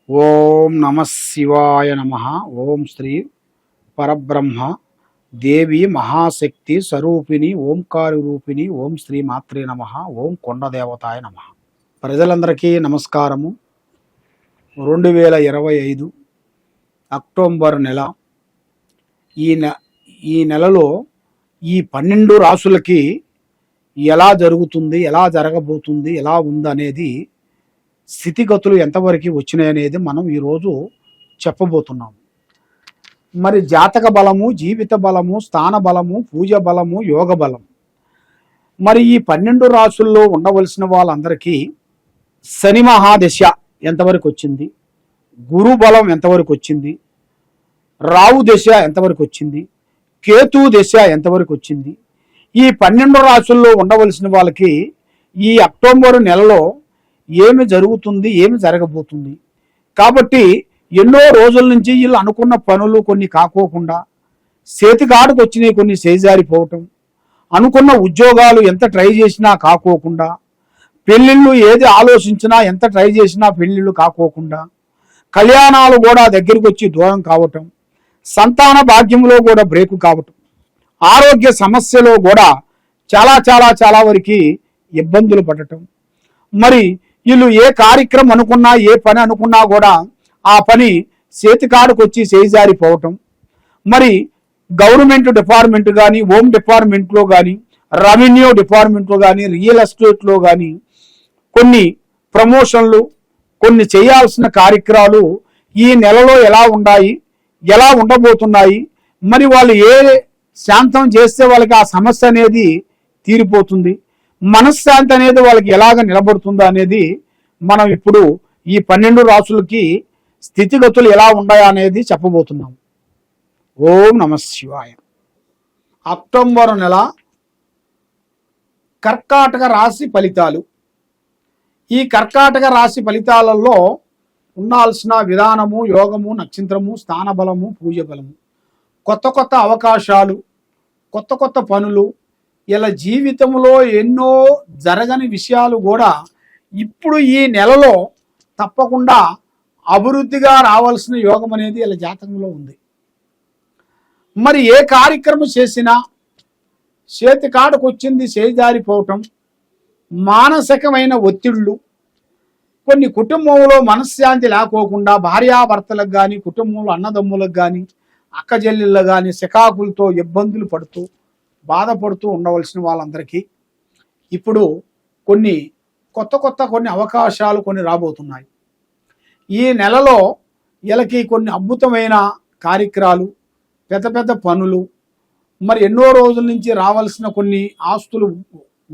ఓం నమ శివాయ నమ. ఓం శ్రీ పరబ్రహ్మ దేవి మహాశక్తి స్వరూపిణి ఓంకారి రూపిణి ఓం శ్రీ మాత్రే నమ. ఓం కొండదేవతాయ నమ. ప్రజలందరికీ నమస్కారము. 2025 అక్టోబర్ నెల. ఈ నెలలో ఈ 12 రాసులకి ఎలా జరుగుతుంది, ఎలా జరగబోతుంది, ఎలా ఉందనేది, స్థితిగతులు ఎంతవరకు వచ్చినాయనేది మనం ఈరోజు చెప్పబోతున్నాం. మరి జాతక బలము, జీవిత బలము, స్థాన బలము, పూజ బలము, యోగ బలం. మరి ఈ 12 రాసుల్లో ఉండవలసిన వాళ్ళందరికీ శని మహాదశ ఎంతవరకు వచ్చింది, గురు బలం ఎంతవరకు వచ్చింది, రావు దశ ఎంతవరకు వచ్చింది, కేతు దశ ఎంతవరకు వచ్చింది, ఈ 12 రాసుల్లో ఉండవలసిన వాళ్ళకి ఈ అక్టోబర్ నెలలో ఏమి జరుగుతుంది, ఏమి జరగబోతుంది. కాబట్టి ఎన్నో రోజుల నుంచి వీళ్ళు అనుకున్న పనులు కొన్ని కాకోకుండా, చేతికాడుకు వచ్చినాయి కొన్ని చేజారిపోవటం, అనుకున్న ఉద్యోగాలు ఎంత ట్రై చేసినా కాకోకుండా, పెళ్ళిళ్ళు ఏది ఆలోచించినా ఎంత ట్రై చేసినా పెళ్ళిళ్ళు కాకోకుండా, కళ్యాణాలు కూడా దగ్గరికి వచ్చి దూరం కావటం, సంతాన భాగ్యంలో కూడా బ్రేకు కావటం, ఆరోగ్య సమస్యలో కూడా చాలా వరకు ఇబ్బందులు పడటం. మరి వీళ్ళు ఏ కార్యక్రమం అనుకున్నా, ఏ పని అనుకున్నా కూడా ఆ పని చేతికాడుకు వచ్చి చేజారిపోవటం. మరి గవర్నమెంట్ డిపార్ట్మెంట్ కానీ, హోమ్ డిపార్ట్మెంట్లో కానీ, రెవెన్యూ డిపార్ట్మెంట్లో కానీ, రియల్ ఎస్టేట్లో కానీ కొన్ని ప్రమోషన్లు, కొన్ని చేయాల్సిన కార్యక్రమాలు ఈ నెలలో ఎలా ఉన్నాయి, ఎలా ఉండబోతున్నాయి, మరి వాళ్ళు ఏ శాంతం చేస్తే వాళ్ళకి ఆ సమస్య అనేది తీరిపోతుంది, మనశ్శాంతి అనేది వాళ్ళకి ఎలాగ నిలబడుతుందో అనేది మనం ఇప్పుడు ఈ 12 రాసులకి స్థితిగతులు ఎలా ఉన్నాయా అనేది చెప్పబోతున్నాం. ఓం నమ శివాయ. అక్టోబర్ నెల కర్కాటక రాశి ఫలితాలు. ఈ కర్కాటక రాశి ఫలితాలలో ఉండాల్సిన విధానము, యోగము, నక్షత్రము, స్థాన బలము, పూజ బలము, కొత్త అవకాశాలు, కొత్త పనులు, ఇలా జీవితంలో ఎన్నో జరగని విషయాలు కూడా ఇప్పుడు ఈ నెలలో తప్పకుండా అభివృద్ధిగా రావాల్సిన యోగం అనేది ఇలా జాతకంలో ఉంది. మరి ఏ కార్యక్రమం చేసినా చేతికాడకు వచ్చింది చేజారిపోవటం, మానసికమైన ఒత్తిళ్ళు, కొన్ని కుటుంబంలో మనశ్శాంతి లేకోకుండా భార్యాభర్తలకు కానీ, కుటుంబంలో అన్నదమ్ములకు కానీ, అక్కజెల్లెళ్ళకు కానీ సికాకులతో ఇబ్బందులు పడుతూ బాధపడుతూ ఉండవలసిన వాళ్ళందరికీ ఇప్పుడు కొన్ని కొత్త కొన్ని అవకాశాలు కొన్ని రాబోతున్నాయి. ఈ నెలలో వీళ్ళకి కొన్ని అద్భుతమైన కార్యక్రమాలు, పెద్ద పనులు, మరి ఎన్నో రోజుల నుంచి రావాల్సిన కొన్ని ఆస్తులు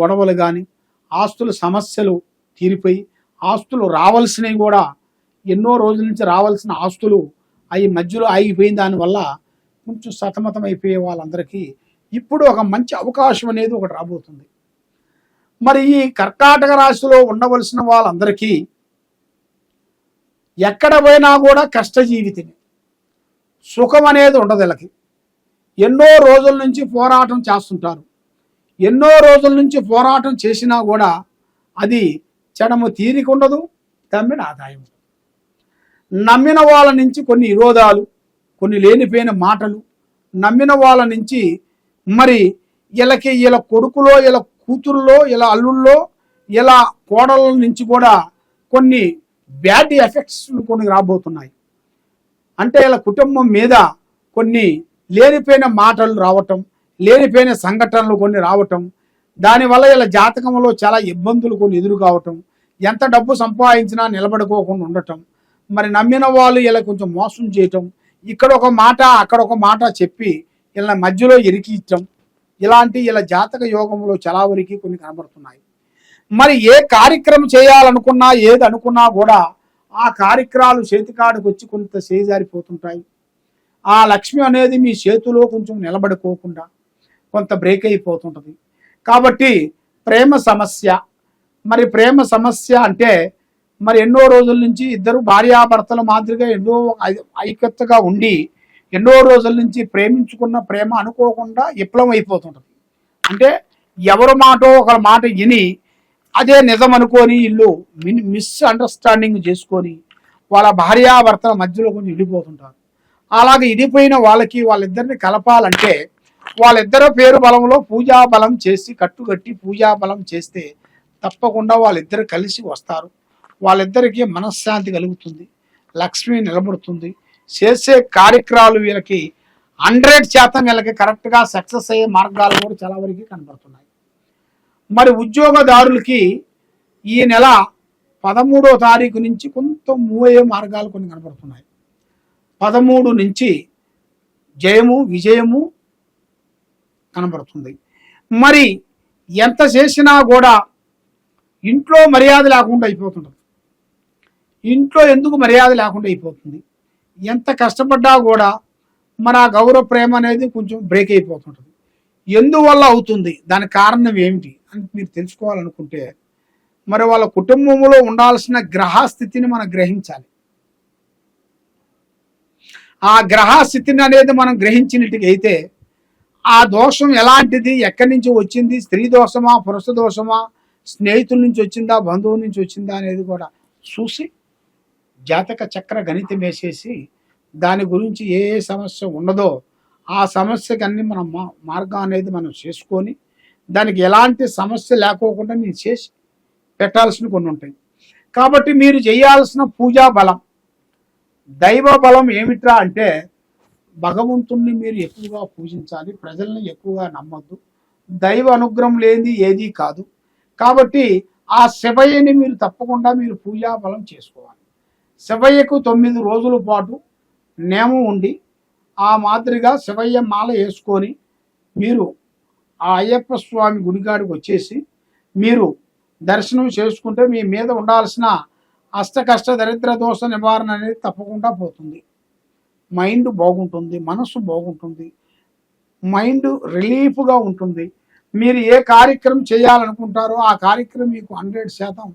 గొడవలు కానీ, ఆస్తుల సమస్యలు తీరిపోయి, ఆస్తులు రావాల్సినవి కూడా ఎన్నో రోజుల నుంచి రావాల్సిన ఆస్తులు అవి మధ్యలో ఆగిపోయిన దానివల్ల కొంచెం సతమతం అయిపోయే వాళ్ళందరికీ ఇప్పుడు ఒక మంచి అవకాశం అనేది ఒకటి రాబోతుంది. మరి ఈ కర్కాటక రాశిలో ఉండవలసిన వాళ్ళందరికీ ఎక్కడ పోయినా కూడా కష్టజీవితమే, సుఖం అనేది ఉండదు. వీళ్ళకి ఎన్నో రోజుల నుంచి పోరాటం చేస్తుంటారు. ఎన్నో రోజుల నుంచి పోరాటం చేసినా కూడా అది చెడము తీరిక ఉండదు, తమ్మిన ఆదాయం. నమ్మిన వాళ్ళ నుంచి కొన్ని విరోధాలు, కొన్ని లేనిపోయిన మాటలు, నమ్మిన వాళ్ళ నుంచి మరి వీళ్ళ కొడుకులో, వీళ్ళ కూతురులో, ఇలా అల్లుల్లో, ఇలా కోడల నుంచి కూడా కొన్ని బ్యాడ్ ఎఫెక్ట్స్ కొన్ని రాబోతున్నాయి. అంటే ఇలా కుటుంబం మీద కొన్ని లేనిపోయిన మాటలు రావటం, లేనిపోయిన సంఘటనలు కొన్ని రావటం, దానివల్ల ఇలా జాతకంలో చాలా ఇబ్బందులు కొన్ని ఎదురు కావటం, ఎంత డబ్బు సంపాదించినా నిలబడుకోకుండా ఉండటం, మరి నమ్మిన వాళ్ళు ఇలా కొంచెం మోసం చేయటం, ఇక్కడ ఒక మాట అక్కడ ఒక మాట చెప్పి ఇలా మధ్యలో ఇరికించటం, ఇలాంటి ఇలా జాతక యోగంలో చాలా వరకు కొన్ని కనబడుతున్నాయి. మరి ఏ కార్యక్రమం చేయాలనుకున్నా, ఏది అనుకున్నా కూడా ఆ కార్యక్రమాలు చేతికాడికి వచ్చి కొంత చేజారిపోతుంటాయి. ఆ లక్ష్మి అనేది మీ చేతిలో కొంచెం నిలబడుకోకుండా కొంత బ్రేక్ అయిపోతుంటుంది. కాబట్టి ప్రేమ సమస్య, మరి ప్రేమ సమస్య అంటే మరి ఎన్నో రోజుల నుంచి ఇద్దరు భార్యాభర్తల మాదిరిగా ఎన్నో ఐక్యతగా ఉండి ఎన్నో రోజుల నుంచి ప్రేమించుకున్న ప్రేమ అనుకోకుండా విప్లవం అయిపోతుంటుంది. అంటే ఎవరి మాటో ఒకరి మాట విని అదే నిజం అనుకొని ఇల్లు మిస్అండర్స్టాండింగ్ చేసుకొని వాళ్ళ భార్యాభర్తల మధ్యలో కొంచెం ఇడిపోతుంటారు. అలాగే ఇడిపోయిన వాళ్ళిద్దరిని కలపాలంటే వాళ్ళిద్దరి పేరు బలంలో పూజా బలం చేసి కట్టుకట్టి పూజా బలం చేస్తే తప్పకుండా వాళ్ళిద్దరు కలిసి వస్తారు. వాళ్ళిద్దరికీ మనశ్శాంతి కలుగుతుంది, లక్ష్మి నిలబడుతుంది. చేసే కార్యక్రమాలు వీళ్ళకి 100% వీళ్ళకి కరెక్ట్గా సక్సెస్ అయ్యే మార్గాలు కూడా చాలా వరకు కనబడుతున్నాయి. మరి ఉద్యోగదారులకి ఈ నెల 13వ తారీఖు నుంచి కొంత మూవ్ అయ్యే మార్గాలు కొన్ని కనబడుతున్నాయి. 13 నుంచి జయము విజయము కనబడుతుంది. మరి ఎంత చేసినా కూడా ఇంట్లో మర్యాద లేకుండా అయిపోతుంటుంది. ఇంట్లో ఎందుకు మర్యాద లేకుండా అయిపోతుంది? ఎంత కష్టపడ్డా కూడా మన గౌరవ ప్రేమ అనేది కొంచెం బ్రేక్ అయిపోతుంటుంది. ఎందువల్ల అవుతుంది, దానికి కారణం ఏమిటి అని మీరు తెలుసుకోవాలనుకుంటే మరి వాళ్ళ కుటుంబంలో ఉండాల్సిన గ్రహస్థితిని మనం గ్రహించాలి. ఆ గ్రహస్థితిని అనేది మనం గ్రహించినట్టుగైతే ఆ దోషం ఎలాంటిది, ఎక్కడి నుంచి వచ్చింది, స్త్రీ దోషమా పురుష దోషమా, స్నేహితుల నుంచి వచ్చిందా బంధువుల నుంచి వచ్చిందా అనేది కూడా చూసి జాతక చక్ర గణితం వేసేసి దాని గురించి ఏ సమస్య ఉన్నదో ఆ సమస్యకి అన్ని మనం మార్గం అనేది మనం చేసుకొని దానికి ఎలాంటి సమస్య లేకోకుండా మీరు చేసి పెట్టాల్సిన కొన్ని ఉంటాయి. కాబట్టి మీరు చేయాల్సిన పూజా బలం, దైవ బలం ఏమిట్రా అంటే భగవంతుణ్ణి మీరు ఎక్కువగా పూజించాలి, ప్రజల్ని ఎక్కువగా నమ్మద్దు. దైవ అనుగ్రహం లేనిది ఏదీ కాదు. కాబట్టి ఆ శివయ్యని మీరు తప్పకుండా మీరు పూజా బలం చేసుకోవాలి. శివయ్యకు 9 రోజుల పాటు నేమం ఉండి ఆ మాదిరిగా శివయ్య మాల వేసుకొని మీరు ఆ అయ్యప్ప స్వామి గుడిగాడికి వచ్చేసి మీరు దర్శనం చేసుకుంటే మీ మీద ఉండాల్సిన అష్టకష్ట దరిద్ర దోష నివారణ అనేది తప్పకుండా పోతుంది. మైండ్ బాగుంటుంది, మనసు బాగుంటుంది, మైండ్ రిలీఫ్గా ఉంటుంది. మీరు ఏ కార్యక్రమం చేయాలనుకుంటారో ఆ కార్యక్రమం మీకు 100%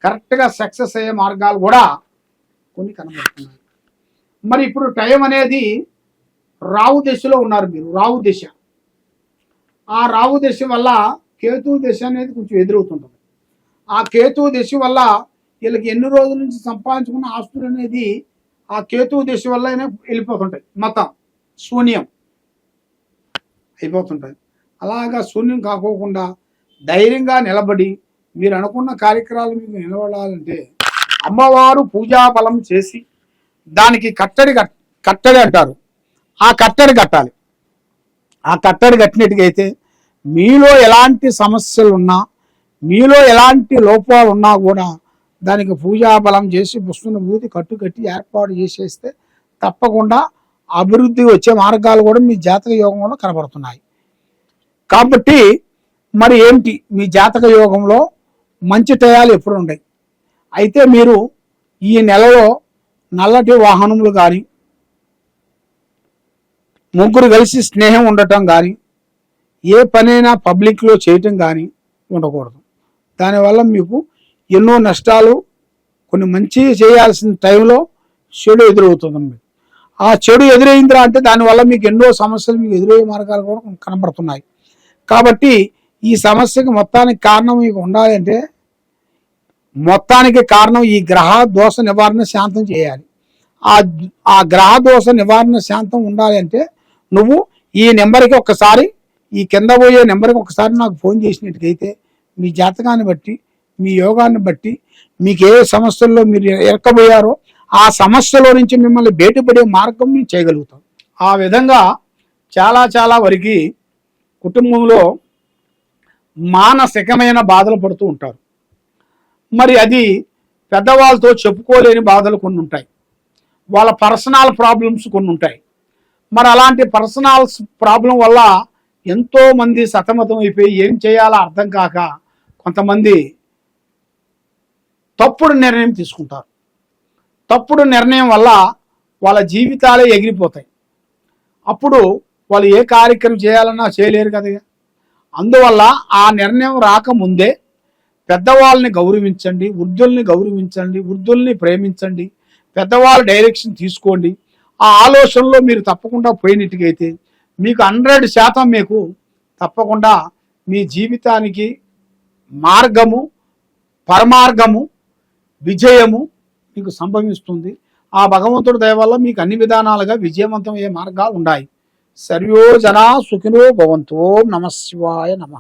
కరెక్ట్గా సక్సెస్ అయ్యే మార్గాలు కూడా కొన్ని కనబడుతున్నాయి. మరి ఇప్పుడు టైం అనేది రావు దశలో ఉన్నారు మీరు. రావు దశ, ఆ రావు దశ వల్ల కేతు దశ అనేది కొంచెం ఎదురవుతుంటుంది. ఆ కేతు దశ వల్ల వీళ్ళకి ఎన్ని రోజుల నుంచి సంపాదించుకున్న ఆస్తులు అనేది ఆ కేతు దశ వల్ల వెళ్ళిపోతుంటాయి, మొత్తం శూన్యం అయిపోతుంటాయి. అలాగా శూన్యం కాకోకుండా ధైర్యంగా నిలబడి మీరు అనుకున్న కార్యక్రమాలు మీకు నిలబడాలంటే అమ్మవారు పూజా బలం చేసి దానికి కట్టడి అంటారు, ఆ కట్టడి కట్టాలి. ఆ కట్టడి కట్టినట్టుగైతే మీలో ఎలాంటి సమస్యలు ఉన్నా, మీలో ఎలాంటి లోపాలు ఉన్నా కూడా దానికి పూజా బలం చేసి పుష్పను బూతి కట్టుకట్టి ఏర్పాటు చేసేస్తే తప్పకుండా అభివృద్ధి వచ్చే మార్గాలు కూడా మీ జాతక యోగంలో కనబడుతున్నాయి. కాబట్టి మరి ఏంటి మీ జాతక యోగంలో మంచి టయాలు ఎప్పుడు ఉన్నాయి. అయితే మీరు ఈ నెలలో నల్లటి వాహనములు కానీ, ముగ్గురు కలిసి స్నేహం ఉండటం కానీ, ఏ పనైనా పబ్లిక్లో చేయటం కానీ ఉండకూడదు. దానివల్ల మీకు ఎన్నో నష్టాలు, కొన్ని మంచి చేయాల్సిన టైంలో చెడు ఎదురవుతుంది. ఆ చెడు ఎదురైందిరా అంటే దానివల్ల మీకు ఎన్నో సమస్యలు మీకు ఎదురయ్యే మార్గాలు కూడా కనబడుతున్నాయి. కాబట్టి ఈ సమస్యకి మొత్తానికి కారణం మీకు ఉండాలి అంటే మొత్తానికి కారణం ఈ గ్రహ దోష నివారణ శాంతం చేయాలి. ఆ గ్రహ దోష నివారణ శాంతం ఉండాలి అంటే నువ్వు ఈ నెంబర్కి ఒక్కసారి, ఈ కింద పోయే నెంబర్కి ఒకసారి నాకు ఫోన్ చేసినట్టుగైతే మీ జాతకాన్ని బట్టి, మీ యోగాన్ని బట్టి మీకు ఏ సమస్యల్లో మీరు ఎరక్కబోయారో ఆ సమస్యలో నుంచి మిమ్మల్ని బయటపడే మార్గం మేము చేయగలుగుతాం. ఆ విధంగా చాలా వరకు కుటుంబంలో మానసికమైన బాధలు పడుతూ ఉంటారు. మరి అది పెద్దవాళ్ళతో చెప్పుకోలేని బాధలు కొన్ని ఉంటాయి, వాళ్ళ పర్సనల్ ప్రాబ్లమ్స్ కొన్ని ఉంటాయి. మరి అలాంటి పర్సనల్ ప్రాబ్లం వల్ల ఎంతోమంది సతమతం అయిపోయి ఏం చేయాలో అర్థం కాక కొంతమంది తప్పుడు నిర్ణయం తీసుకుంటారు. తప్పుడు నిర్ణయం వల్ల వాళ్ళ జీవితాలే ఎగిరిపోతాయి. అప్పుడు వాళ్ళు ఏ కార్యక్రమం చేయాలన్నా చేయలేరు కదా. అందువల్ల ఆ నిర్ణయం రాకముందే పెద్దవాళ్ళని గౌరవించండి, వృద్ధుల్ని గౌరవించండి, వృద్ధుల్ని ప్రేమించండి, పెద్దవాళ్ళ డైరెక్షన్ తీసుకోండి. ఆ ఆలోచనలో మీరు తప్పకుండా పోయినట్టుగైతే మీకు 100% మీకు తప్పకుండా మీ జీవితానికి మార్గము, పరమార్గము, విజయము మీకు సంభవిస్తుంది. ఆ భగవంతుడి దయ వల్ల మీకు అన్ని విధానాలుగా విజయవంతమయ్యే మార్గాలు ఉన్నాయి. సర్వో జనా సుఖినో భవంతు. ఓం నమ శివాయ నమ.